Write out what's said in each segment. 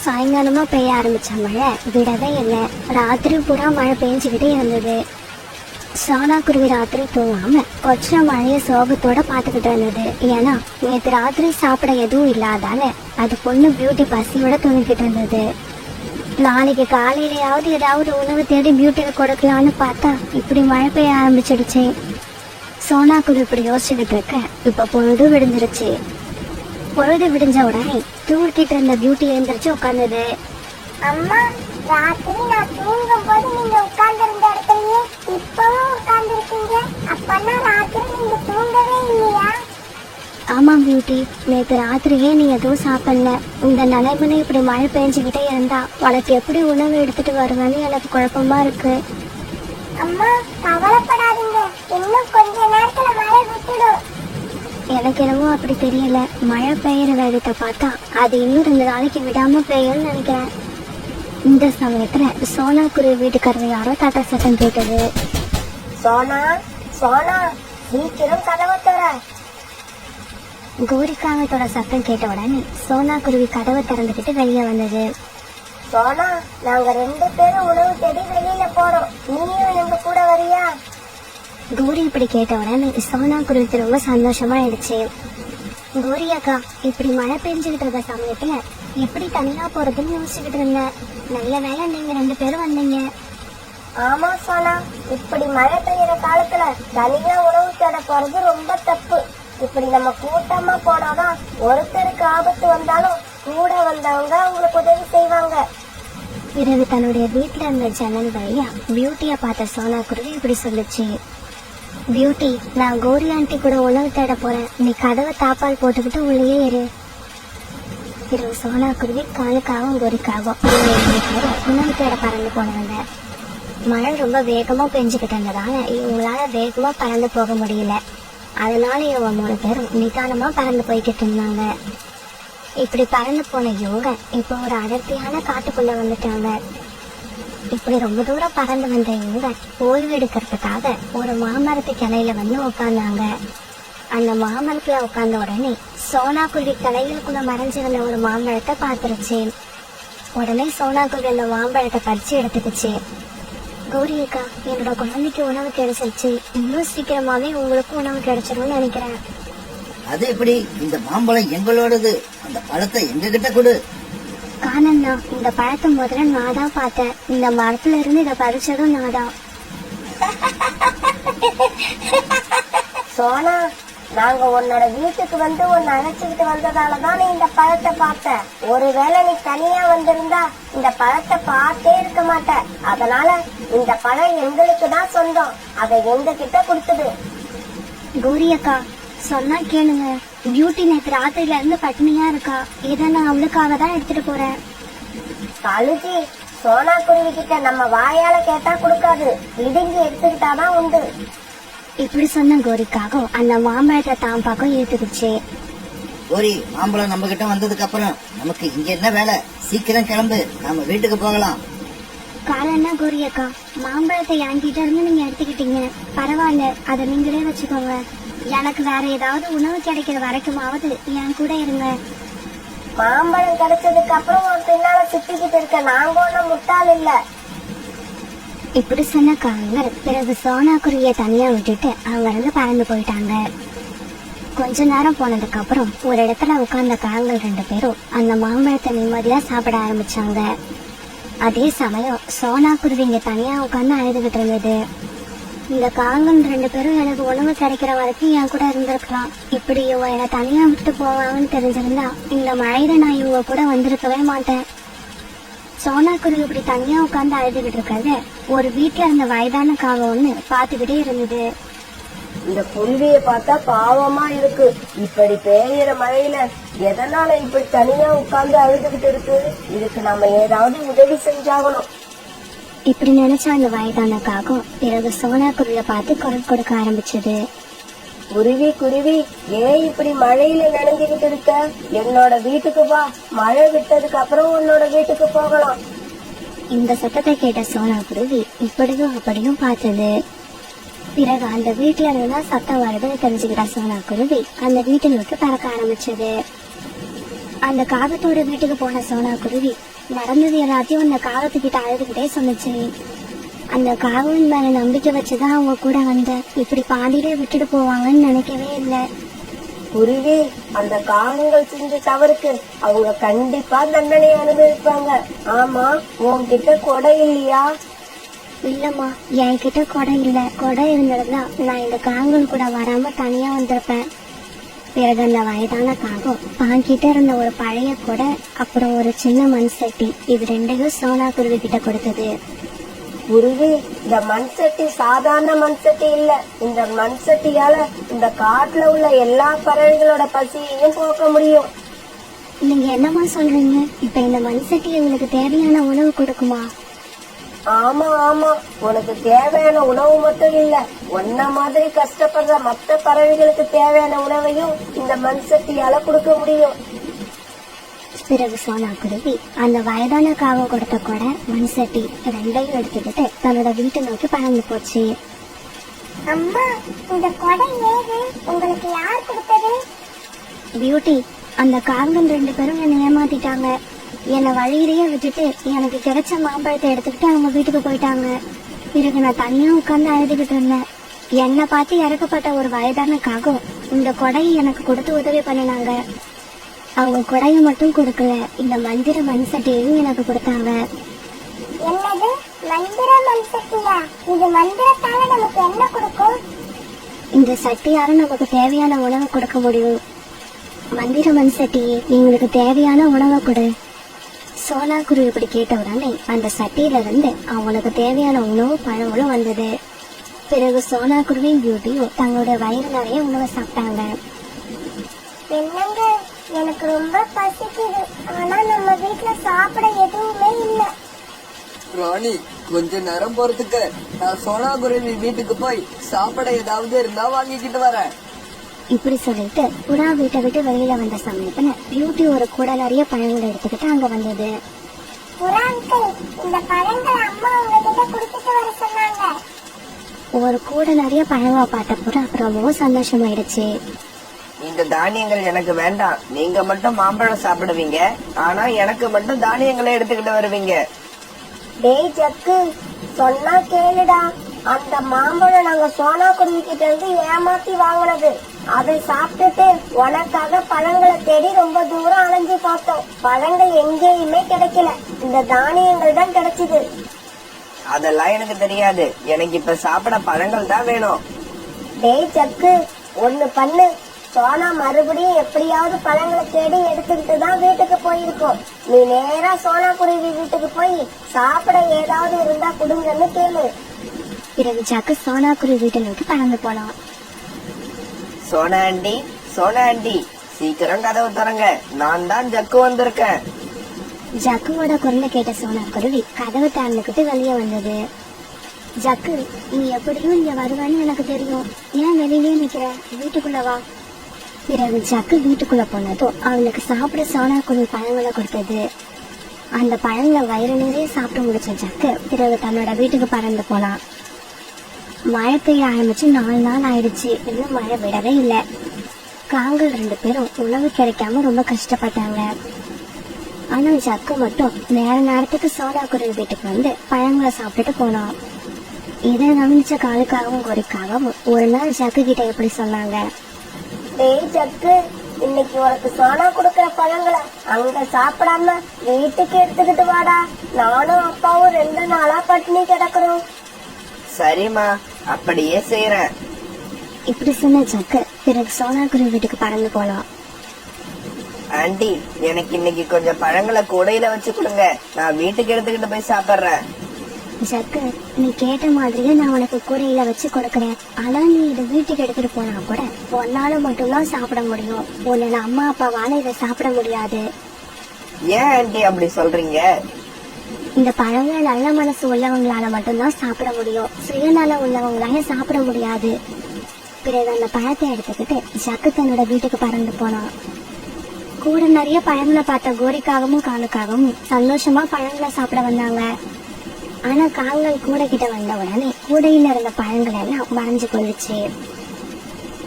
சாயங்காலமா பெய்ய ஆரம்பிச்ச மழை விடவே இல்லை. ராத்திரி பூரா மழை பெஞ்சுக்கிட்டே இருந்தது. சோனா குருவி ராத்திரி தூங்காம கொச்ச மழைய சோகத்தோட பாத்துக்கிட்டு இருந்தது. ஏன்னா நேற்று ராத்திரி சாப்பிட எதுவும் இல்லாதால அது பொண்ணு பியூட்டி பசியோட தூங்கிக்கிட்டு இருந்தது. நாளைக்கு காலையிலயாவது ஏதாவது உணவு தேடி பியூட்டியில கொடுக்கலான்னு பார்த்தா இப்படி மழை பெய்ய ஆரம்பிச்சிடுச்சு. சோனா குருவி இப்படி யோசிச்சுக்கிட்டு இருக்க இப்ப பொழுது விடிஞ்சிருச்சு. பொழுது விடிஞ்ச உடனே தூங்கிட்டு இருந்த பியூட்டி எழுந்திரிச்சு உட்கார்ந்தது. அம்மா, ராத்திரி நான் தூங்கும் போது நீங்க உட்கார்ந்து இருந்த இடத்துலயே இப்பவும் உட்கார்ந்து இருக்கீங்க. அப்பன்னா ராத்திரி நீங்க தூங்கவே இல்லையா? ஆமா பியூட்டி, நேற்று ராத்திரியே நீ எதுவும் சாப்பிடல. இந்த நிலைமையில இப்படி மழை பெஞ்சுக்கிட்டே இருந்தா உனக்கு எப்படி உணவு எடுத்துட்டு வருவேன்னு எனக்கு குழப்பமா இருக்கு. அம்மா, கவலைப்படாதீங்க, இன்னும் கொஞ்ச நேரத்துல மழை விட்டுடும். எனக்கு என்னமோ அப்படி தெரியல. மழை பெய்யற வேகத்தை பார்த்தா அது இன்னும் 2 நாளைக்கு விடாம பெய்யும்னு நினைக்கிறேன். இந்த சமயத்துல சோனா குருவி வீட்டுக்காரங்க யாரோ தட்ட சத்தம் கேட்டது. சோனா, சோனா, சீக்கிரம் கதவை தர. கோரிக்காகத்தோட சத்தம் கேட்ட உடனே சோனா குருவி கதவை திறந்துகிட்டு வெளியே வந்தது. சோனா, நாங்க 2 பேரும் உணவு தேடி வெளியில போறோம், நீயும் எங்க கூட வரியா? கோரி இப்படி கேட்ட உடனே சோனா குருவிக்கு ரொம்ப சந்தோஷமா ஆயிடுச்சு. கோரி அக்கா, இப்படி மழை பெஞ்சுக்கிட்டு இருந்த சமயத்துல எப்படி தனியா போறதுன்னு யோசிச்சுக்கிட்டு இருந்தேன். நல்ல வேலை நீங்க 2 பேரும் வந்தீங்க. ஆமா சோனா, இப்படி மழை பெய்யற காலத்துல தனியா உணவு தேட போறது ரொம்ப தப்பு. இப்படி நம்ம கூட்டமா போனாதான் ஒருத்தருக்கு ஆபத்து வந்தாலும் கூட வந்தவங்க அவங்களுக்கு உதவி செய்வாங்க. பிறகு தன்னுடைய வீட்டுல இருந்த ஜன்னல் வழியா பியூட்டிய பார்த்த சோனா குருவி இப்படி சொல்லுச்சு. பியூட்டி, நான் கோரி ஆண்டி கூட உணவு தேட போறேன். நீ கதவை தாப்பால் போட்டுக்கிட்டு உள்ளே ஏறு. பிறகு சோனா குருவி காலுக்காகவும் கோரிக்காகவும் உணவு தேட பறந்து போனாங்க. மழை ரொம்ப வேகமா பெஞ்சுக்கிட்டு இருந்ததால இவங்களால வேகமா பறந்து போக முடியல. அதனால இவங்க 3 பேரும் நிதானமா பறந்து போய்கிட்டு இருந்தாங்க. இப்படி பறந்து போன இவங்க இப்போ ஒரு அடர்த்தியான காட்டுக்குள்ள வந்துட்டாங்க. இப்படி ரொம்ப தூரம் பறந்து வந்த இவங்க ஓய்வு எடுக்கிறதுக்காக ஒரு மாமரத்து கிளையில வந்து உட்கார்ந்தாங்க. அந்த மாமரத்துல உட்கார்ந்த உடனே சோனா குருவி தலைகளுக்குள்ள மறைஞ்சிருந்த ஒரு மாம்பழத்தை பார்த்துருச்சு. உடனே சோனா குருவி அந்த மாம்பழத்தை பறிச்சு எடுத்துக்கிச்சு. கௌரி அக்கா, என்னோட குழந்தைக்கு உணவு கிடைச்சிருச்சு. இன்னும் சீக்கிரமாவே உங்களுக்கும் உணவு கிடைச்சிரும்னு நினைக்கிறேன். அது எப்படி? இந்த மாம்பழம் எங்களோடது, அந்த பழத்தை எங்ககிட்ட கொடு. காணண்ணா, இந்த பழத்தை முதல்ல நான் தான் பார்த்தேன். இந்த மரத்துல இருந்து இதை பறிச்சதும் நான் தான். சோனா, நாங்க உன்னோட வீட்டுக்கு வந்து உன்னை அழைச்சிக்கிட்டு வந்ததாலதான் நீ இந்த பழத்தை பார்த்த. ஒருவேளை நீ தனியா வந்திருந்தா இந்த பழத்தை பார்த்தே இருக்க மாட்ட. அதனால இந்த பழம் எங்களுக்கு தான் சொந்தம், அதை எங்க கிட்ட கொடுத்துடு. கௌரி அக்கா, சொன்னா கேளுங்க. பியூட்டி நேற்று ராத்திரில இருந்து பட்டினியா இருக்கா. இதை நான் அவளுக்காக தான் எடுத்துட்டு போறேன். கழுதி, சோனா குருவி கிட்ட நம்ம வாயால கேட்டா கொடுக்காது, இடுங்கி எடுத்துக்கிட்டாதான் உண்டு. இப்படி சொன்ன கோரிக்காக அந்த மாம்பழத்தை தான் பக்கம் ஏத்துக்குச்சு. கோரி, மாம்பழம் நம்ம கிட்ட வந்ததுக்கு அப்புறம் நமக்கு இங்க என்ன வேலை? சீக்கிரம் கிளம்பு, நாம வீட்டுக்கு போகலாம். காலன்னா கோரி அக்கா, மாம்பழத்தை என்கிட்ட இருந்து நீங்க எடுத்துக்கிட்டீங்க, பரவாயில்ல, அதை நீங்களே வச்சுக்கோங்க. எனக்கு வேற ஏதாவது உணவு கிடைக்கிற வரைக்குமாவது என் கூட இருங்க. மாம்பழம் கிடைச்சதுக்கு அப்புறம் உன் பின்னால சுத்திக்கிட்டு இருக்க நாங்க ஒண்ணும் முட்டாள் இல்ல. இப்படி சொன்ன காலங்கள் பிறகு சோனா குருவியை தனியா விட்டுட்டு அவங்க இருந்து பறந்து போயிட்டாங்க. கொஞ்ச நேரம் போனதுக்கு அப்புறம் ஒரு இடத்துல உட்கார்ந்த காலங்கள் 2 பேரும் அந்த மாம்பழத்தை நிம்மதியா சாப்பிட ஆரம்பிச்சாங்க. அதே சமயம் சோனா குருவி இங்க தனியா உட்கார்ந்து அழுதுகிட்டு இருந்தது. இந்த காலங்கள் 2 பேரும் எனக்கு உணவு கிடைக்கிற வரைக்கும் என் கூட இருந்திருக்கலாம். இப்படி இவங்க என்னை தனியா விட்டு போவாங்கன்னு தெரிஞ்சிருந்தா இந்த மழையில நான் இவங்க கூட வந்திருக்கவே மாட்டேன். சோனா குருவி இப்படி தனியா உட்கார்ந்து அழுதுகிட்டு இருக்காது ஒரு வீட்டுல இருந்த வயதான காவை ஒண்ணு பாத்துக்கிட்டே இருந்தது. இந்த குருவிய பார்த்தா பாவமா இருக்கு. இப்படி பெய்யற மழையில எதனால இப்படி தனியா உட்கார்ந்து அழுதுகிட்டு இருக்கு? இதுக்கு நாம ஏதாவது உதவி செஞ்சாகணும். இப்படி நினைச்ச அந்த வயதான காகம் பிறகு சோனா குருவிய பார்த்து குரல் கொடுக்க ஆரம்பிச்சது. குருவி குருவி, ஏன் இப்படி மழையில நனைஞ்சுகிட்டு இருக்க? என்னோட வீட்டுக்கு வா, மழை விட்டதுக்கு அப்புறம் உன்னோட வீட்டுக்கு போகலாம். இந்த சத்தத்தை கேட்ட சோனா குருவி இப்படியும் அப்படியும் பார்த்தது. பிறகு அந்த வீட்டுல இருந்துதான் சத்தம் வருதுன்னு தெரிஞ்சுக்கிட்ட சோனா குருவி அந்த வீட்டை நோக்கி பறக்க ஆரம்பிச்சது. அந்த காகத்தோட வீட்டுக்கு போன சோனா குருவி நடந்தது எல்லாத்தையும் அந்த காகத்துக்கிட்ட அழுதுகிட்டே சொன்னுச்சு. அந்த காகம் மேல நம்பிக்கை வச்சுதான் அவங்க கூட வந்த, இப்படி பாதியிலே விட்டுட்டு போவாங்கன்னு நினைக்கவே இல்லை. குருவி, அந்த காகங்கள் செஞ்ச தவறுக்கு அவங்க கண்டிப்பா தண்டனை அனுபவிப்பாங்க. ஆமா, உன்கிட்ட கொடை இல்லையா? இல்லம்மா, என்கிட்ட கொடை இல்ல. கொடை இருந்திருந்தா நான் இந்த காகங்கள் கூட வராம தனியா வந்திருப்பேன். பிறகு அந்த வயதான காகம் பாங்கிட்ட இருந்த ஒரு பழைய கொடை, அப்புறம் ஒரு சின்ன மண் சட்டி, இது ரெண்டையும் சோனா குருவி கிட்ட கொடுத்தது. குருவி, இந்த மண் சட்டி சாதாரண மண் சட்டி இல்ல. இந்த மண் சட்டியால இந்த காட்டுல உள்ள எல்லா பறவைகளோட பசியையும் போக்க முடியும். நீங்க என்னமா சொல்றீங்க? இப்ப இந்த மண் சட்டி உங்களுக்கு தேவையான உணவு கொடுக்குமா? ஆமா ஆமா, உனக்கு தேவையான உணவு மட்டும் இல்ல, ஒன்ன மாதிரி கஷ்டப்படுற மற்ற பறவைகளுக்கு தேவையான உணவையும் இந்த மண் சட்டியால கொடுக்க முடியும். பிறகு சோனா குருவி அந்த வயதான காகம் கொடுத்த கொடை, மண் சட்டி ரெண்டையும் எடுத்துக்கிட்டு தன்னோட வீட்டை நோக்கி பறந்து போச்சு. அம்மா, இந்த கொடை ஏது? உங்களுக்கு யார் கொடுத்தது? பியூட்டி, அந்த காகங்கள் 2 பேரும் என்னை ஏமாத்திட்டாங்க. என்னை வழியிலேயே விட்டுட்டு எனக்கு கிடைச்ச மாம்பழத்தை எடுத்துக்கிட்டு அவங்க வீட்டுக்கு போயிட்டாங்க. பிறகு நான் தனியா உட்கார்ந்து அழுதுகிட்டு இருந்தேன். என்னை பார்த்து இறக்கப்பட்ட ஒரு வயதான காகம் இந்த கொடையை எனக்கு கொடுத்து உதவி பண்ணினாங்க. அவங்க கொடையை மட்டும் கொடுக்கல, இந்த மந்திர மண் சட்டியையும் எனக்கு கொடுத்தாங்க. என்னது மந்திர மண் சட்டியா? இது மந்திரத்தால நமக்கு என்ன கொடுக்கும்? இந்த சட்டியால நமக்கு தேவையான உணவை கொடுக்க முடியும். மந்திர மண் சட்டியே, எங்களுக்கு தேவையான உணவை கொடு. சோனா குருவி இப்படி கேட்ட உடனே அந்த சட்டியில இருந்து அவங்களுக்கு தேவையான உணவு பழங்களும் வந்தது. பிறகு சோனா குருவியும் பியூட்டியும் தங்களுடைய வயிறு நிறைய உணவை சாப்பிட்டாங்க. என்னங்க, எனக்கு ரொம்ப பசிக்குது. ஆனா நம்ம வீட்டுல சாப்பிட எதுவுமே இல்ல. ராணி, கொஞ்ச நேரம் போறதுக்கு நான் சோனா குருவி வீட்டுக்கு போய் சாப்பிட ஏதாவது இருந்தா வாங்கிக்கிட்டு வரேன். இப்படி சொல்லிட்டு புறா வீட்டை விட்டு வெளியில வந்த சமயத்துல பியூட்டி ஒரு கூட நிறைய பழங்களை எடுத்துக்கிட்டு அங்க வந்தது. புறா அங்கிள், இந்த பழங்களை அம்மா உங்ககிட்ட குடுத்துட்டு வர சொன்னாங்க. ஒரு கூட நிறைய பழங்களை பார்த்த புறா ரொம்பவும் சந்தோஷமாயிடுச்சு. இந்த தானியங்கள் எனக்கு வேண்டாம். நீங்க மட்டும் மாம்பழம் சாப்பிடுவீங்க, ஆனா எனக்கு மட்டும் தானியங்களை எடுத்துக்கிட்டு வருவீங்க. டேய் ஜக்கு, சொன்னா கேளுடா. அந்த மாம்பழம் நாங்க சோனா குருவி கிட்ட இருந்து ஏமாத்தி வாங்கினது. அதை சாப்பிட்டுட்டு உனக்காக பழங்களை தேடி ரொம்ப தூரம் அலைஞ்சு பார்த்தோம். பழங்கள் எங்கேயுமே கிடைக்கல. இந்த தானியங்கள் தான் கிடைச்சது. அதெல்லாம் எனக்கு தெரியாது. எனக்கு இப்ப சாப்பிட பழங்கள் தான் வேணும். டேய் ஜக்கு, ஒண்ணு பண்ணு. சோனா மறுபடியும் எப்படியாவது பழங்களை தேடி எடுத்துக்கிட்டு தான் வீட்டுக்கு போயிருக்கோம். நீ நேரா சோனா குருவி வீட்டுக்கு போய் சாப்பிட ஏதாவது இருந்தா கொடுங்கன்னு கேளு. பிறகு ஜக்கு சோனா குருவி வீட்டை நோக்கி பறந்து போனான். சோனா ஆண்டி, சோனா ஆண்டி, சீக்கிரம் கதவு திறங்க. நான் தான் ஜக்கு வந்திருக்கேன். ஜக்குவோட குரலை கேட்ட சோனா குருவி கதவை திறந்துக்கிட்டு வெளியே வந்தது. ஜக்கு, நீ எப்படியும் இங்க வருவான்னு எனக்கு தெரியும். ஏன் வெளியிலே நிக்கிற? வீட்டுக்குள்ள வா. பிறகு ஜக்கு வீட்டுக்குள்ள போனதும் அவளுக்கு சாப்பிட சோனா குருவி பழங்களை கொடுத்தது. அந்த பழங்களை வயிறு நிறைய சாப்பிட்டு முடிச்ச ஜக்கு பிறகு தன்னோட வீட்டுக்கு பறந்து போனான். மழை பெய்ய ஆரம்பிச்சு 4 நாள் ஆயிடுச்சு. இன்னும் மழை விடவே இல்லை. காங்கள் 2 பேரும் உணவு கிடைக்காம ரொம்ப கஷ்டப்பட்டாங்க. ஆனா ஜக்கு மட்டும் நேரத்துக்கு சோனா குருவி வீட்டுக்கு வந்து பழங்களை சாப்பிட்டுட்டு போனோம். இதை கவனிச்ச காலுக்காகவும் கோரிக்காகவும் ஒரு நாள் ஜக்கு கிட்ட எப்படி சொன்னாங்க. டேய் ஜக்கு, இன்னைக்கு உனக்கு சோனா குடுக்கற பழங்களை அங்க சாப்பிடாம வீட்டுக்கு எடுத்துக்கிட்டு வாடா. நானும் அப்பாவும் 2 நாளா பட்டினி கிடக்குறோம். சரிம்மா, அப்படியே செய்யறேன். இப்படி சொன்ன ஜக்கு பிறகு சோனா குருவி வீட்டுக்கு பறந்து போனோம். ஆண்டி, எனக்கு இன்னைக்கு கொஞ்சம் பழங்களை கூடையில வச்சு கொடுங்க. நான் வீட்டுக்கு எடுத்துக்கிட்டு போய் சாப்பிடுறேன். ஜக்கு, நீ கேட்ட மாதிரியே நான் உனக்கு கூடையில வச்சு கொடுக்கறேன். ஆனா நீ இதை வீட்டுக்கு எடுத்துட்டு போனா கூட உன்னால மட்டும்தான் சாப்பிட முடியும். உன்னோட அம்மா அப்பாவால இதை சாப்பிட முடியாது. ஏன் ஆண்டி அப்படி சொல்றீங்க? இந்த பழங்களை நல்ல மனசு உள்ளவங்களால மட்டும்தான் சாப்பிட முடியும். சுயநலம் உள்ளவங்களால சாப்பிட முடியாது. பிறகு அந்த பழத்தை எடுத்துக்கிட்டு ஜக்கு தன்னோட வீட்டுக்கு பறந்து போனான். கூட நிறைய பழங்களை பார்த்த கோரிக்காகவும் காலுக்காகவும் சந்தோஷமா பழங்களை சாப்பிட வந்தாங்க. ஆனா காங்கள் கூட கிட்ட வந்த உடனே கூடையில இருந்த பழங்கள் எல்லாம் மறைஞ்சு கொள்ளுச்சு.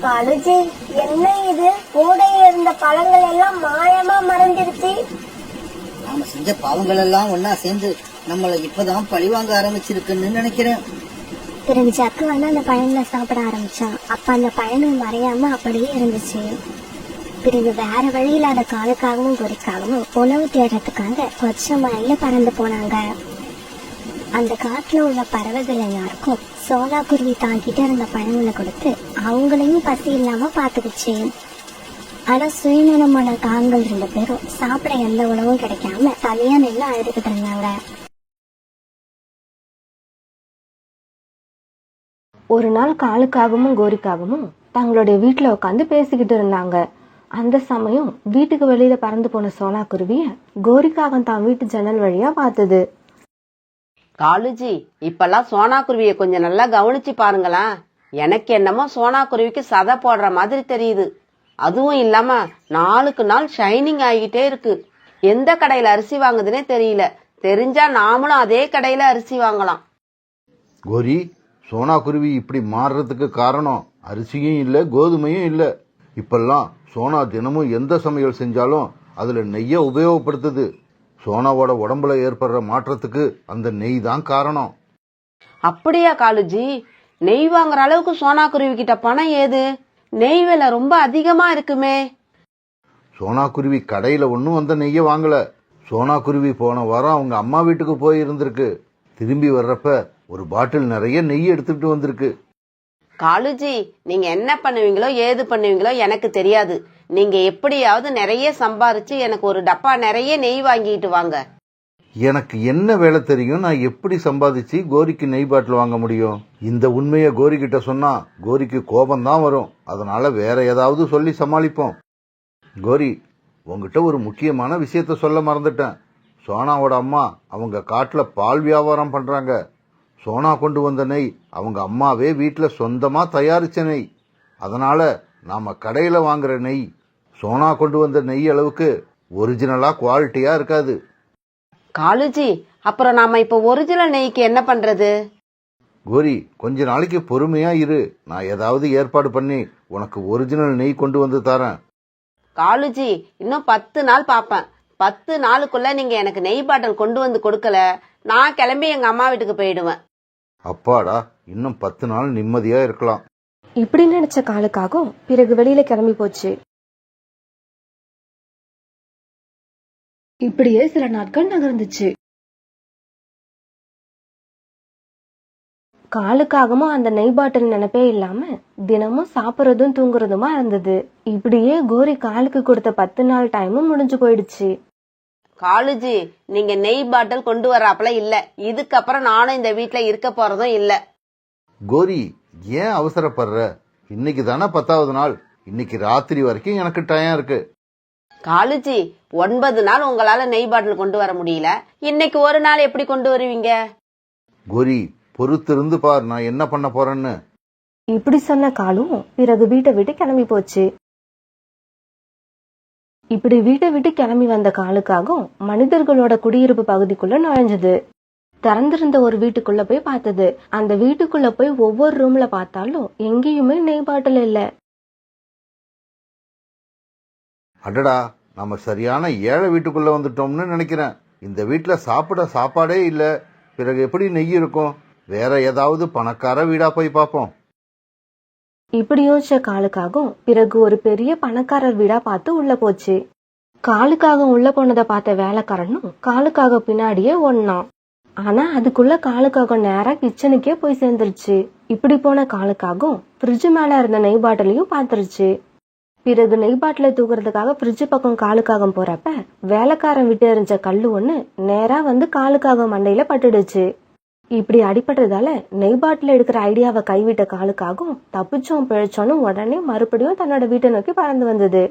காலுஜி, என்ன இது? கூடையில இருந்த பழங்கள் எல்லாம் மாயமா மறைஞ்சிருச்சு. நாம செஞ்ச பாவங்கள் எல்லாம் ஒன்னா சேர்ந்து நம்மள இப்பதான் பழிவாங்க ஆரம்பிச்சிருக்குன்னு நினைக்கிறேன். பிறகு ஜக்கு வந்து அந்த பழங்களை சாப்பிட ஆரம்பிச்சான். அப்ப அந்த பழங்கள் மறையாம அப்படியே இருந்துச்சு. பிறகு வேற வழி இல்லாத காலுக்காகவும் கோரிக்காகவும் உணவு தேடுறதுக்காக கொச்ச மலையில பறந்து போனாங்க. அந்த காட்டுல உள்ள பறவைகள் எல்லாருக்கும் சோனா குருவி தாங்கிட்ட இருந்த பழங்களை கொடுத்து அவங்களையும் பசி இல்லாம பாத்துக்குச்சு. ஆனா சுயநலமான காங்கள் 2 பேரும் சாப்பிட எந்த உணவும் கிடைக்காம தனியா நின்று அழுதுகிட்டு இருந்தாங்க. ஒரு நாள் காலுக்காகவும் கோரிக்காகவும் தங்களுடைய வீட்டுல உட்காந்து பேசிக்கிட்டு இருந்தாங்க. அந்த சமயம் வீட்டுக்கு வெளியில பறந்து போன சோனா குருவிய கோரிக்காகம் தான் வீட்டு ஜன்னல் வழியா பார்த்தது. காலுஜி, இப்பெல்லாம் சோனா குருவியை கொஞ்சம் நல்லா கவனிச்சு பாருங்களேன். எனக்கு என்னமோ சோனா குருவிக்கு சதை போடுற மாதிரி தெரியுது. அதுவும் இல்லாம நாளுக்கு நாள் ஷைனிங் ஆகிட்டே இருக்கு. எந்த கடையில அரிசி வாங்குதுன்னே தெரியல. தெரிஞ்சா நாமளும் அதே கடையில அரிசி வாங்கலாம். கோரி, சோனா குருவி இப்படி மாறுறதுக்கு காரணம் அரிசியும் இல்ல, கோதுமையும் இல்ல. இப்பெல்லாம் சோனா தினமும் எந்த சமையல் செஞ்சாலும் அதுல நெய்ய உபயோகப்படுத்துது. சோனாவோட உடம்புல ஏற்படுற மாற்றத்துக்கு அந்த நெய் தான் காரணம். அப்படியா காலுஜி? நெய் வாங்குற அளவுக்கு சோனா குருவி கிட்ட பணம் ஏது? நெய் விலை ரொம்ப அதிகமா இருக்குமே. சோனா குருவி கடையில ஒன்னும் அந்த நெய்ய வாங்கல. சோனா குருவி போன வாரம் அவங்க அம்மா வீட்டுக்கு போய் இருந்திருக்கு. திரும்பி வர்றப்ப ஒரு பாட்டில் நிறைய நெய் எடுத்துட்டு வந்திருக்கு. காலுஜி, நீங்க என்ன பண்ணுவீங்களோ ஏது பண்ணுவீங்களோ எனக்கு தெரியாது. நீங்க எப்படியாவது நிறைய சம்பாரிச்சு எனக்கு ஒரு டப்பா நிறைய நெய் வாங்கிட்டு வாங்க. எனக்கு என்ன வேலை தெரியும்? நான் எப்படி சம்பாதிச்சு கோரிக்கு நெய் பாட்டில் வாங்க முடியும்? இந்த உண்மையை கோரி கிட்ட சொன்னா கோரிக்கு கோபம்தான் வரும். அதனால வேற ஏதாவது சொல்லி சமாளிப்போம். கோரி, உங்ககிட்ட ஒரு முக்கியமான விஷயத்த சொல்ல மறந்துட்டேன். சோனாவோட அம்மா அவங்க காட்டுல பால் வியாபாரம் பண்றாங்க. சோனா கொண்டு வந்த நெய் அவங்க அம்மாவே வீட்டுல சொந்தமா தயாரிச்ச நெய். அதனால நாம கடையில வாங்குற நெய் சோனா கொண்டு வந்த நெய் அளவுக்கு ஒரிஜினலா குவாலிட்டியா இருக்காது. காலுஜி, அப்புறம் நாம இப்ப ஒரிஜினல் நெய்க்கு என்ன பண்றது? கோரி, கொஞ்ச நாளைக்கு பொறுமையா இரு. நான் ஏதாவது ஏற்பாடு பண்ணி உனக்கு ஒரிஜினல் நெய் கொண்டு வந்து தரேன். காலுஜி, இன்னும் 10 நாள் பாப்பேன். 10 நாளுக்குள்ள நீங்க எனக்கு நெய் பாட்டில் கொண்டு வந்து கொடுக்கல, நான் கிளம்பி எங்க அம்மா வீட்டுக்கு போயிடுவேன். அப்பாடா, இன்னும் 10 நாள் நிம்மதியா இருக்கலாம். இப்படி நினைச்ச காலுக்காகவும் பிறகு வெளியில கிளம்பி போச்சு. இப்படியே சில நாட்கள் நகர்ந்துச்சு. காலுக்காகவும் அந்த நெய் பாட்டில் நினைப்பே இல்லாம தினமும் சாப்பிடுறதும் தூங்குறதுமா இருந்தது. இப்படியே கோரி காலுக்கு கொடுத்த 10 நாள் டைமும் முடிஞ்சு போயிடுச்சு. காலுஜி, நீங்க நெய் பாட்டில் கொண்டு வராப்பல இல்ல. இதுக்கப்புறம் நானும் இந்த வீட்டுல இருக்க போறதும் இல்ல. கோரி, ஏன் அவசரப்படுற? இன்னைக்கு தானே 10வது நாள். இன்னைக்கு ராத்திரி வரைக்கும் எனக்கு டைம் இருக்கு. காலுஜி, 9 நாள் உங்களால நெய் பாட்டில் கொண்டு வர முடியல. இன்னைக்கு ஒரு நாள் எப்படி கொண்டு வருவீங்க? கோரி, பொறுத்திருந்து பார் நான் என்ன பண்ண போறேன்னு. இப்படி சொன்ன காலும் பிறகு வீட்டை விட்டு கிளம்பி போச்சு. இப்படி வீட்டை விட்டு கிளம்பி வந்த காலுக்காகவும் மனிதர்களோட குடியிருப்பு பகுதிக்குள்ள நுழைஞ்சது. திறந்திருந்த ஒரு வீட்டுக்குள்ள போய் பார்த்தது. அந்த வீட்டுக்குள்ள போய் ஒவ்வொரு ரூம்ல பார்த்தாலும் எங்கேயுமே நெய் பாட்டில் இல்ல. அடடா, நம்ம சரியான ஏழை வீட்டுக்குள்ள வந்துட்டோம்னு நினைக்கிறேன். இந்த வீட்டுல சாப்பிட சாப்பாடே இல்ல. பிறகு எப்படி நெய் இருக்கும்? வேற ஏதாவது பணக்கார வீடா போய் பார்ப்போம். இப்படி யோசிச்ச காலுக்காகவும் பிறகு ஒரு பெரிய பணக்காரர் வீடா பார்த்து உள்ள போச்சு. காலுக்காக உள்ள போனதை பார்த்த வேலைக்காரனும் காலுக்காக பின்னாடியே ஓடினான். ஆனா அதுக்குள்ள காலுக்காக நேரா கிச்சனுக்கே போய் சேர்ந்துருச்சு. இப்படி போன காலுக்காகவும் ஃப்ரிட்ஜ் மேல இருந்த நெய் பாட்டிலையும் பார்த்துருச்சு. பிறகு நெய் பாட்டில தூக்குறதுக்காக ஃப்ரிட்ஜ் பக்கம் காலுக்காகம் போறப்ப வேலைக்காரன் விட்டு எறிஞ்ச கல்லு ஒண்ணு நேரா வந்து காலுக்காக மண்டையில பட்டுடுச்சு. இப்படி அடிபட்டதால நெய் பாட்டில் எடுக்கிற ஐடியாவை கைவிட்ட காலுக்காகவும் தப்பிச்சோம் பிழைச்சோன்னு உடனே மறுபடியும் தன்னோட வீட்டை நோக்கி பறந்து வந்தது.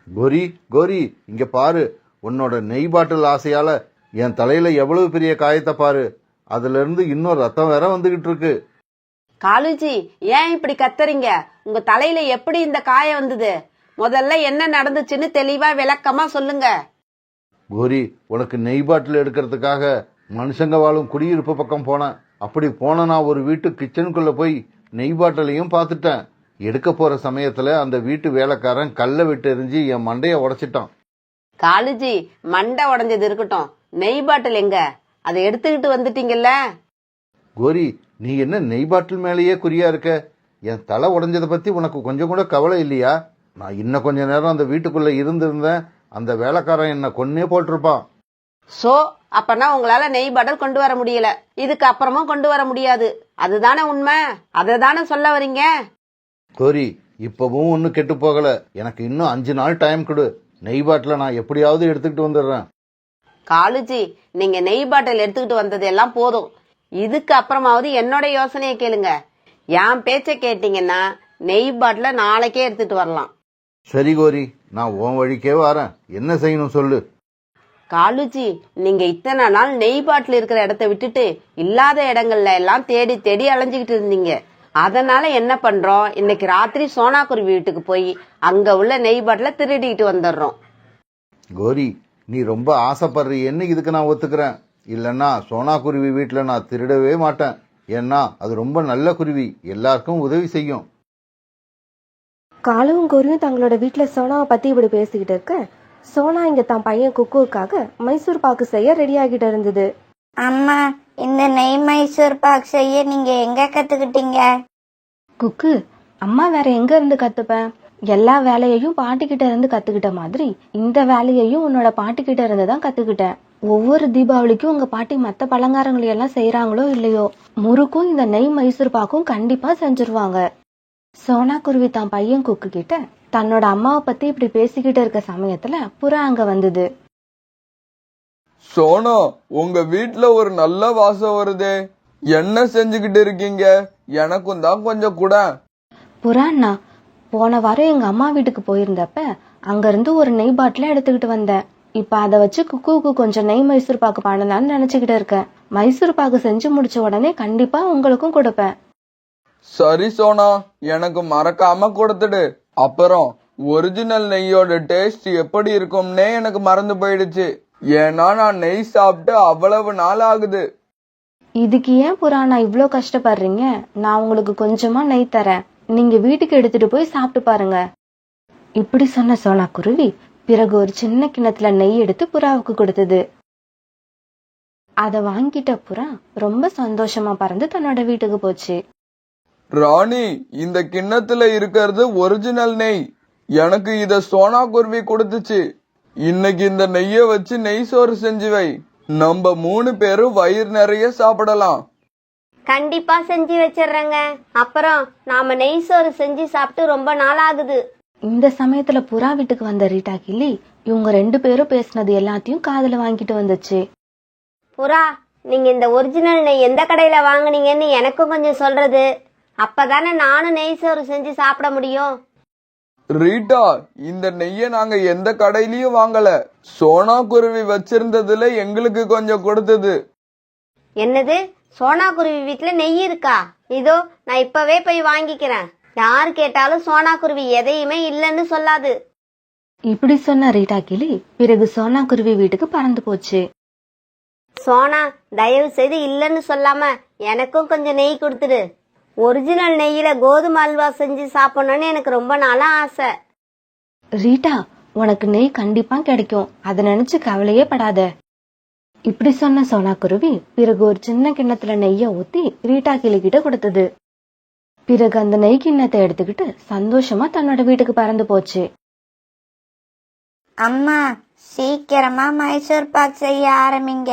கோரி, கோரி, இங்க பாரு. உன்னோட நெய் பாட்டில் ஆசையால என் தலையில எவ்வளவு பெரிய காயத்தை பாரு. அதுல இருந்து இன்னும் ரத்தம் வேற வந்துகிட்டு இருக்கு. காலுஜி, ஏன் இப்படி கத்துறீங்க? உங்க தலையில எப்படி இந்த காயம் வந்தது? முதல்ல என்ன நடந்துச்சுன்னு தெளிவா விளக்கமா சொல்லுங்க. கோரி, உனக்கு நெய் பாட்டில் எடுக்கிறதுக்காக மனுஷங்க வாழும் குடியிருப்பு பக்கம் போனேன். அப்படி போன நான் ஒரு வீட்டு கிச்சனுக்குள்ள போய் நெய் பாட்டிலையும் பார்த்துட்டேன். எடுக்க போற சமயத்துல அந்த வீட்டு வேலைக்காரன் கல்லை விட்டு எரிஞ்சு என் மண்டைய உடைச்சிட்டான். காலுஜி, மண்டை உடைஞ்சது இருக்கட்டும், நெய் பாட்டில் எங்க? அதை எடுத்துக்கிட்டு வந்துட்டீங்கல்ல? கோரி, நீ என்ன நெய் பாட்டில் மேலேயே குறியா இருக்க? என் தலை உடைஞ்சதை பத்தி உனக்கு கொஞ்சம் கூட கவலை இல்லையா? நான் இன்னும் கொஞ்ச நேரம் அந்த வீட்டுக்குள்ள இருந்திருந்தேன், அந்த வேலைக்காரன் என்ன கொன்னே போட்டிருப்பான். சோ அப்பனா உங்களால நெய் பாட்டில் கொண்டு வர முடியல, இதுக்கு அப்புறமும் கொண்டு வர முடியாது, அதுதானே உண்மை? அதை தானே சொல்ல வரீங்க? கோரி, இப்பவும் ஒன்னும் கெட்டு போகல. எனக்கு இன்னும் 5 நாள் டைம் கொடு. நெய் பாட்டில நான் எப்படியாவது எடுத்துக்கிட்டு வந்துடுறேன். காலுஜி, நீங்க நெய் பாட்டில் எடுத்துக்கிட்டு வந்தது எல்லாம் போதும். இதுக்கு அப்புறமாவது என்னோட யோசனையை கேளுங்க. என் பேச்ச கேட்டீங்கன்னா நெய் பாட்டில நாளைக்கே எடுத்துட்டு வரலாம். சரி கோரி, நான் உன் வழிக்கே வரேன். என்ன செய்யணும் சொல்லு. காலுஜி, நீங்க இத்தனை நாள் நெய் பாட்டில் இருக்கிற இடத்த விட்டுட்டு இல்லாத இடங்கள்ல எல்லாம் தேடி தேடி அலைஞ்சுக்கிட்டு இருந்தீங்க. அதனால என்ன பண்றோம், இன்னைக்கு ராத்திரி சோனா குருவி வீட்டுக்கு போய் அங்க உள்ள நெய் பாட்டில திருடிட்டு வந்துடுறோம். கோரி, நீ ரொம்ப ஆசைப்படுறீன்னு இதுக்கு நான் ஒத்துக்கிறேன். இல்லைன்னா சோனா குருவி வீட்டில் நான் திருடவே மாட்டேன். ஏன்னா அது ரொம்ப நல்ல குருவி, எல்லாருக்கும் உதவி செய்யும். காலுவும் கோரியும் தங்களோட வீட்டுல சோனாவை பத்தி இப்படி பேசிக்கிட்டு இருக்க, சோனா இங்க தான் பையன் குக்குவுக்காக மைசூர் பாக்கு செய்ய ரெடி ஆகிட்டு இருந்தது. அம்மா, இந்த நெய் மைசூர் பாக் செய்ய நீங்க எங்க கத்துக்கிட்டீங்க? குக்கு, அம்மா வேற எங்க இருந்து கத்துப்பேன்? எல்லா வேலையையும் பாட்டிக்கிட்ட இருந்து கத்துக்கிட்ட மாதிரி இந்த வேலையையும் உன்னோட பாட்டிக்கிட்ட இருந்து தான் கத்துக்கிட்டேன். ஒவ்வொரு தீபாவளிக்கும் உங்க பாட்டி மத்த பலகாரங்களை எல்லாம் செய்யறாங்களோ இல்லையோ, முறுக்கும் இந்த நெய் மைசூர் பாக்கும் கண்டிப்பா செஞ்சிருவாங்க. சோனா குருவி தான் பையன் குக்கு கிட்ட தன்னோட அம்மாவை பத்தி இப்படி பேசிக்கிட்டு இருக்க சமயத்துல புறா அங்க வந்தது. சோனா, உங்க வீட்ல ஒரு நல்ல வாசம் வருதே, என்ன செஞ்சுக்கிட்டு இருக்கீங்க? எனக்கும் தான் கொஞ்சம் கூட. புறாண்ணா, போன வாரம் எங்க அம்மா வீட்டுக்கு போயிருந்தப்ப அங்க இருந்து ஒரு நெய் பாட்டில எடுத்துக்கிட்டு வந்தேன். இப்ப அதை வச்சு குக்குவுக்கு கொஞ்சம் நெய் மைசூர் பாக்கு பண்ணலாம்னு நினைச்சுக்கிட்டு இருக்கேன். மைசூர் பாக்கு செஞ்சு முடிச்ச உடனே கண்டிப்பா உங்களுக்கும் கொடுப்பேன். சரி சோனா, எனக்கு மறக்காம கொடுத்துடு. அப்புறம் ஒரிஜினல் நெய்யோட டேஸ்ட் எப்படி இருக்கும்னே எனக்கு மறந்து போயிடுச்சு. ஏன்னா நான் நெய் சாப்பிட்டு அவ்வளவு நாள் ஆகுது. இதுக்கு ஏன் புறாண்ணா இவ்ளோ கஷ்டப்படுறீங்க? நான் உங்களுக்கு கொஞ்சமா நெய் தரேன், நீங்க வீட்டுக்கு எடுத்துட்டு போய் சாப்பிட்டு பாருங்க. இப்படி சொன்ன சோனா குருவி பிறகு ஒரு சின்ன கிண்ணத்துல நெய் எடுத்து புறாவுக்கு கொடுத்தது. அத வாங்கிட்ட புறா ரொம்ப சந்தோஷமா பறந்து தன்னோட வீட்டுக்கு போச்சு. ராணி, இந்த கிண்ணத்துல இருக்கிறது ஒரிஜினல் நெய். எனக்கு இத சோனா குருவி கொடுத்துச்சு. இன்னைக்கு இந்த நெய்ய வச்சு நெய் சோறு செஞ்சு வை. நம்ம 3 பேரும் வயிறு நிறைய சாப்பிடலாம். கண்டிப்பா செஞ்சு வச்சிடுறேங்க. அப்புறம் நாம நெய் சோறு செஞ்சு சாப்பிட்டு ரொம்ப நாள் ஆகுது. இந்த சமயத்துல புறா வீட்டுக்கு வந்த ரீட்டா கிளி இவங்க 2 பேரும் பேசினது எல்லாத்தையும் காதுல வாங்கிட்டு வந்துச்சு. புறா, நீங்க இந்த ஒரிஜினல் நெய் எந்த கடையில வாங்குனீங்கன்னு எனக்கும் கொஞ்சம் சொல்றது. அப்பதானே நானும் நெய் சோறு செஞ்சு சாப்பிட முடியும். ரீட்டா, இந்த நெய்ய நாங்க எந்த கடையிலயும் வாங்கல. சோனா குருவி வச்சிருந்ததுல எங்களுக்கு கொஞ்சம் கொடுத்தது. என்னது, சோனா குருவி வீட்டுல நெய் இருக்கா? இதோ நான் இப்பவே போய் வாங்கிக்கிறேன். யாரு கேட்டாலும் சோனா குருவி எதையுமே இல்லைன்னு சொல்லாது. இப்படி சொன்ன ரீட்டா கிளி பிறகு சோனா குருவி வீட்டுக்கு பறந்து போச்சு. சோனா, தயவு செய்து இல்லைன்னு சொல்லாம எனக்கும் கொஞ்சம் நெய் கொடுத்துடு. ஒரிஜினல் நெய்யில கோதுமை அல்வா செஞ்சு சாப்பிடணும்னு எனக்கு ரொம்ப நாளா ஆசை. ரீட்டா, உனக்கு நெய் கண்டிப்பா கிடைக்கும், அதை நினைச்சு கவலையே படாத. இப்படி சொன்ன சோனா குருவி பிறகு ஒரு சின்ன கிண்ணத்துல நெய்ய ஊத்தி ரீட்டா கிளி கிட்ட கொடுத்தது. பிறகு அந்த நெய் கிண்ணத்தை எடுத்துக்கிட்டு சந்தோஷமா தன்னோட வீட்டுக்கு பறந்து போச்சு. அம்மா, சீக்கிரமா மைசூர் பாக் செய்ய ஆரம்பிங்க.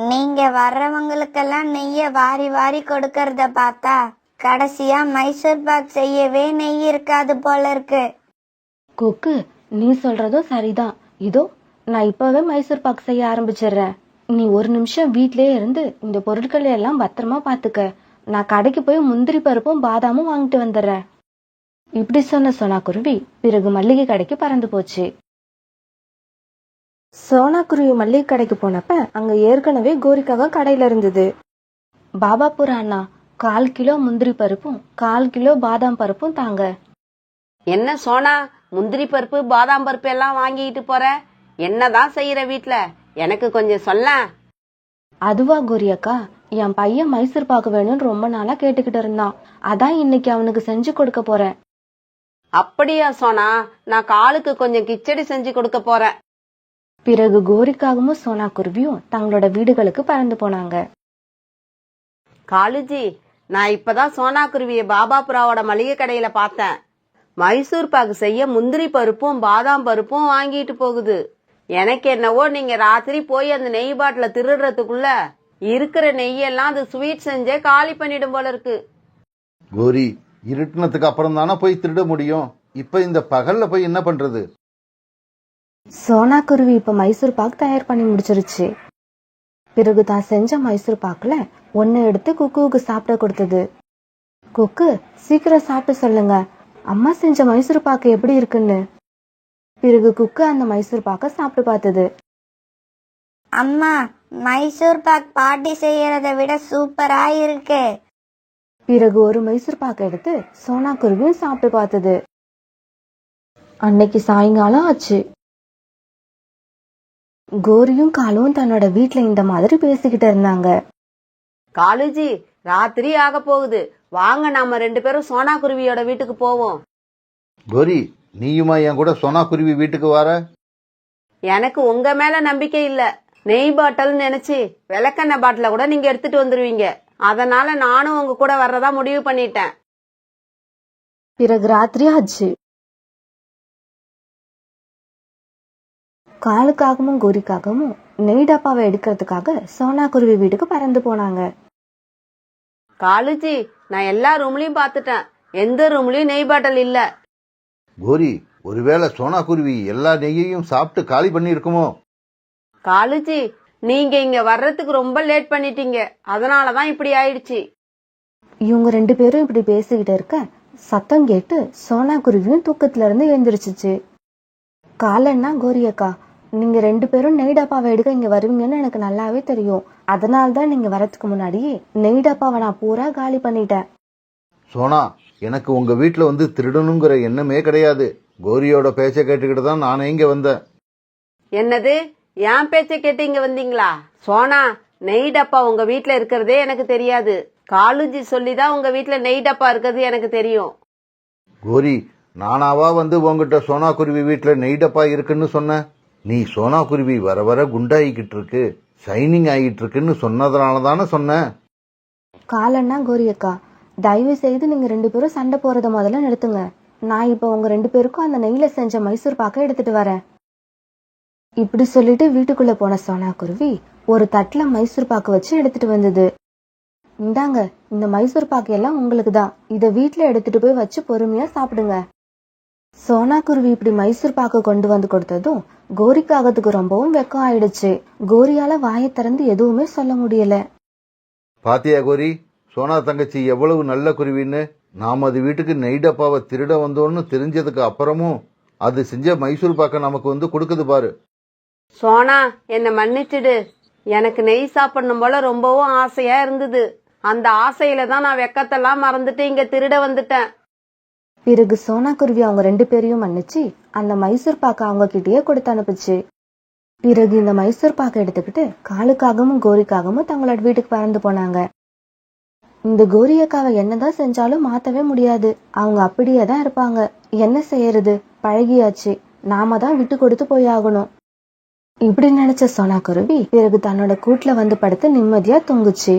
நீங்க வர்றவங்களுக்கெல்லாம் நெய்ய வாரி வாரி கொடுக்கறத பார்த்தா கடைசியா மைசூர் பாக் செய்யவே நெய் இருக்காது போல இருக்கு. கொக்கு, நீ சொல்றதும் சரிதான். இதோ நான் இப்பவே மைசூர் பாக் செய்ய ஆரம்பிச்சிடுறேன். நீ ஒரு நிமிஷம் வீட்லயே இருந்து இந்த பொருட்களை எல்லாம் பத்திரமா பாத்துக்க. நான் கடைக்கு போய் முந்திரி பருப்பும் பாதாமும் வாங்கிட்டு வந்துடுறேன். இப்படி சொன்ன சோனா குருவி பிறகு மல்லிகை கடைக்கு பறந்து போச்சு. சோனா குருவி மல்லிகை கடைக்கு போனப்ப அங்க ஏற்கனவே கோரிக்காக கடையில இருந்தது. பாபா புரா அண்ணா, 1/4 கிலோ முந்திரி பருப்பும் 1/4 கிலோ பாதாம் பருப்பும் தாங்க. என்ன சோனா, முந்திரி பருப்பு பாதாம் பருப்பு எல்லாம் வாங்கிட்டு போற? என்னதான் செய்யற வீட்ல? எனக்கு கொஞ்சம் சொல்ல. அதுவா கோரி அக்கா, என் பையன் மைசூர் பாக்கு வேணும்னு ரொம்ப நாளா கேட்டுக்கிட்டு இருந்தான். அதான் இன்னைக்கு அவனுக்கு செஞ்சு கொடுக்க போறேன். அப்படியா சோனா? நான் காலுக்கு கொஞ்சம் கிச்சடி செஞ்சு கொடுக்க போறேன். பிறகு கோரிக்காகவும் சோனா குருவியும் தங்களோட வீடுகளுக்கு பறந்து போனாங்க. காலுஜி, நான் இப்பதான் சோனா குருவிய பாபாபுராவோட மளிகை கடையில பார்த்தேன். மைசூர் பாக்கு செய்ய முந்திரி பருப்பும் பாதாம் பருப்பும் வாங்கிட்டு போகுது. எனக்கு என்னவோ நீங்க ராத்திரி போய் அந்த நெய் பாட்டில திருடுறதுக்குள்ள இருக்கிற நெய்யெல்லாம் அது ஸ்வீட் செஞ்சே காலி பண்ணிடும் போல இருக்கு. கோரி, இருட்டினத்துக்கு அப்புறம் தானே போய் திருட முடியும். இப்ப இந்த பகல்ல போய் என்ன பண்றது? சோனா குருவி இப்ப மைசூர் பாக்கு தயார் பண்ணி முடிச்சிருச்சு. பிறகு தான் செஞ்ச மைசூர் பாக்குல ஒன்னு எடுத்து குக்குவுக்கு சாப்பிட கொடுத்தது. குக்கு, சீக்கிரம் சாப்பிட்டு சொல்லுங்க, அம்மா செஞ்ச மைசூர் பாக்கு எப்படி இருக்குன்னு. பிறகு குக்கு அந்த மைசூர் பாக்க சாப்பிட்டு பார்த்தது. அம்மா, மைசூர் பாக் பாட்டி செய்யறதை விட சூப்பரா இருக்கு. பிறகு ஒரு மைசூர் பாக்கு எடுத்து சோனா குருவியும் சாப்பிட்டு பார்த்தது. அன்னைக்கு சாயங்காலம் ஆச்சு. கோரியும் காலும் தன்னோட வீட்டுல இந்த மாதிரி பேசிக்கிட்டு இருந்தாங்க. காலுஜி, ராத்திரி ஆக போகுது, வாங்க நாம 2 பேரும் சோனா குருவியோட வீட்டுக்கு போவோம். கோரி, நீயுமா என் கூட சோனா குருவி வீட்டுக்கு வர? எனக்கு உங்க மேல நம்பிக்கை இல்ல. நெய் பாட்டில் நினைச்சு விளக்கெண்ணெய் பாட்டில கூட நீங்க எடுத்துட்டு வந்துருவீங்க. அதனால நானும் உங்க கூட வர்றதா முடிவு பண்ணிட்டேன். பிறகு ராத்திரி ஆச்சு. காலுக்காகவும் கோரிக்காகவும் நெய் டப்பாவை எடுக்கிறதுக்காக சோனா குருவி வீட்டுக்கு பறந்து போனாங்க. காலுஜி, நான் எல்லா ரூம்லயும் பாத்துட்டேன். எந்த ரூம்லயும் நெய் பாட்டில் இல்ல. கோரி, ஒருவேளை சோனா குருவி எல்லா நெய்யையும் சாப்பிட்டு காலி பண்ணி இருக்குமோ? காலுஜி, நீங்க இங்க வர்றதுக்கு ரொம்ப லேட் பண்ணிட்டீங்க. அதனாலதான் இப்படி ஆயிடுச்சு. இவங்க 2 பேரும் இப்படி பேசிக்கிட்டு இருக்க சத்தம் கேட்டு சோனா குருவியும் தூக்கத்துல இருந்து எழுந்திருச்சுச்சு. காலன்னா, கோரியக்கா, நீங்க 2 பேரும் நெய் டப்பாவை எடுக்க இங்க வருவீங்கன்னு எனக்கு நல்லாவே தெரியும். அதனால்தான் நீங்க வரதுக்கு முன்னாடியே நெய் டப்பாவை நான் பூரா காலி பண்ணிட்டேன். சோனா, எனக்கு உங்க வீட்டுல வந்து திருடணுங்கிற எண்ணமே கிடையாது. கோரியோட பேச்ச கேட்டுக்கிட்டு தான் நானே இங்க வந்தேன். என்னது, என் பேச்ச கேட்டு இங்க வந்தீங்களா? சோனா, நெய் டப்பா உங்க வீட்டுல இருக்கிறதே எனக்கு தெரியாது. காலுஜி சொல்லிதான் உங்க வீட்டுல நெய் டப்பா இருக்கிறது எனக்கு தெரியும். கோரி, நானாவா வந்து உங்ககிட்ட சோனா குருவி வீட்டுல நெய் டப்பா இருக்குன்னு சொன்னேன்? நீ சோனா குருவி வர வர குண்டாயிக்கிட்டு இருக்கு, ஷைனிங் ஆகிட்டு இருக்குன்னு சொன்னதுனால தானே சொன்னேன். காலன்னா, கோரியக்கா, தயவு செய்து நீங்க 2 பேரும் சண்டை போறத முதல்ல நிறுத்துங்க. நான் இப்ப உங்க 2 பேருக்கும் அந்த நெய்ல செஞ்ச மைசூர் பாக்க எடுத்துட்டு வரேன். இப்படி சொல்லிட்டு வீட்டுக்குள்ள போன சோனா குருவி ஒரு தட்டுல மைசூர் பாக்கு வச்சு எடுத்துட்டு வந்தது. இந்தாங்க, இந்த மைசூர் பாக்கு எல்லாம் உங்களுக்கு தான். இத வீட்டுல எடுத்துட்டு போய் வச்சு பொறுமையா சாப்பிடுங்க. சோனா குருவி இப்படி மைசூர் பாக்கு கொண்டு வந்து கொடுத்ததும் கோரிக்காகத்துக்கு ரொம்பவும் வெக்கம் ஆயிடுச்சு. கோரியால வாயை திறந்து எதுவுமே சொல்ல முடியல. பாத்தியா கோரி, சோனா தங்கச்சி எவ்வளவு நல்ல குருவின்னு. நாம அது வீட்டுக்கு நெய் டப்பாவை திருட வந்தோன்னு தெரிஞ்சதுக்கு அப்புறமும் அது செஞ்ச மைசூர் பாக்க நமக்கு வந்து கொடுக்குது பாரு. சோனா, என்ன மன்னிச்சிடு. எனக்கு நெய் சாப்பிடணும் போல ரொம்பவும் ஆசையா இருந்தது. அந்த ஆசையில தான் நான் வெக்கத்தெல்லாம் மறந்துட்டு இங்க திருட வந்துட்டேன். பிறகு சோனா குருவி அவங்க 2 பேரையும் மன்னிச்சு அந்த மைசூர் பாக்க அவங்க கிட்டயே கொடுத்து அனுப்புச்சு. பிறகு இந்த மைசூர் பாக்க எடுத்துக்கிட்டு காலுக்காகவும் கோரிக்காகவும் தங்களோட வீட்டுக்கு பறந்து போனாங்க. இந்த கோரியக்காவை என்னதான் செஞ்சாலும் மாத்தவே முடியாது. அவங்க அப்படியே தான் இருப்பாங்க. என்ன செய்யறது, பழகியாச்சு. நாம தான் விட்டு கொடுத்து போய் ஆகணும். இப்படி நினைச்ச சோனா குருவி பிறகு தன்னோட கூட்டுல வந்து படுத்து நிம்மதியா தூங்குச்சு.